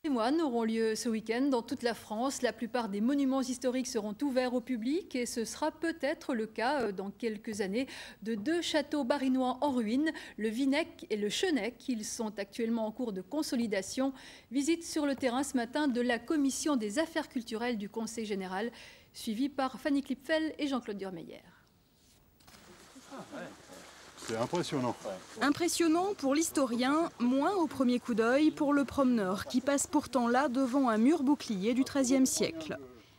Les moines auront lieu ce week-end dans toute la France. La plupart des monuments historiques seront ouverts au public et ce sera peut-être le cas dans quelques années de 2 châteaux barinois en ruine, le Vinec et le Chenec. Ils sont actuellement en cours de consolidation. Visite sur le terrain ce matin de la Commission des affaires culturelles du Conseil général, suivie par Fanny Klipfel et Jean-Claude Durmeyer. C'est impressionnant. Impressionnant pour l'historien, moins au premier coup d'œil pour le promeneur qui passe pourtant là devant un mur bouclier du XIIIe siècle.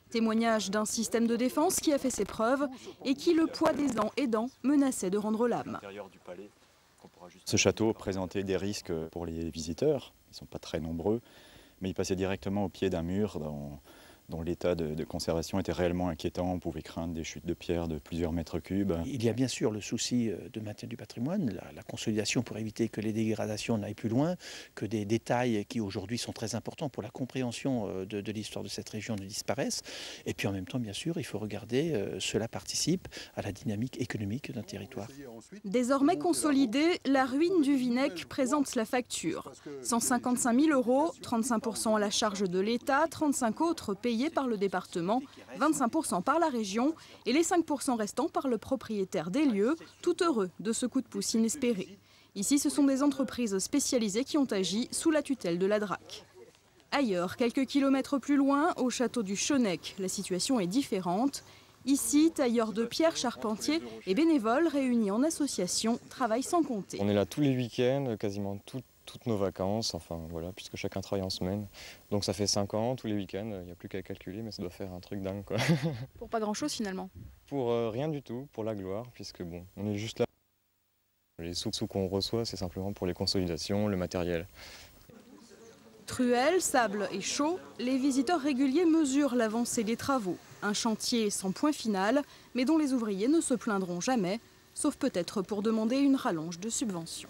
Témoignage d'un système de défense qui a fait ses preuves et qui, le poids des ans aidant, menaçait de rendre l'âme. Ce château présentait des risques pour les visiteurs, ils ne sont pas très nombreux, mais il passait directement au pied d'un mur dont l'état de conservation était réellement inquiétant. On pouvait craindre des chutes de pierre de plusieurs mètres cubes. Il y a bien sûr le souci de maintien du patrimoine, la consolidation pour éviter que les dégradations n'aillent plus loin, que des détails qui aujourd'hui sont très importants pour la compréhension de l'histoire de cette région ne disparaissent. Et puis en même temps, bien sûr, il faut regarder, cela participe à la dynamique économique d'un territoire. Désormais consolidée, la ruine du Vinec présente la facture. 155 000 €, 35% à la charge de l'État, 35 autres payés par le département, 25% par la région et les 5% restants par le propriétaire des lieux, tout heureux de ce coup de pouce inespéré. Ici, ce sont des entreprises spécialisées qui ont agi sous la tutelle de la DRAC. Ailleurs, quelques kilomètres plus loin, au château du Chenec, la situation est différente. Ici, tailleurs de pierre, charpentiers et bénévoles réunis en association travaillent sans compter. On est là tous les week-ends, quasiment toutes nos vacances, enfin voilà, puisque chacun travaille en semaine. Donc ça fait 5 ans, tous les week-ends, il n'y a plus qu'à calculer, mais ça doit faire un truc dingue quoi. Pour pas grand-chose finalement. Pour rien du tout, pour la gloire, puisque bon, on est juste là. Les sous qu'on reçoit, c'est simplement pour les consolidations, le matériel. Truelle, sable et chaud, les visiteurs réguliers mesurent l'avancée des travaux. Un chantier sans point final, mais dont les ouvriers ne se plaindront jamais, sauf peut-être pour demander une rallonge de subvention.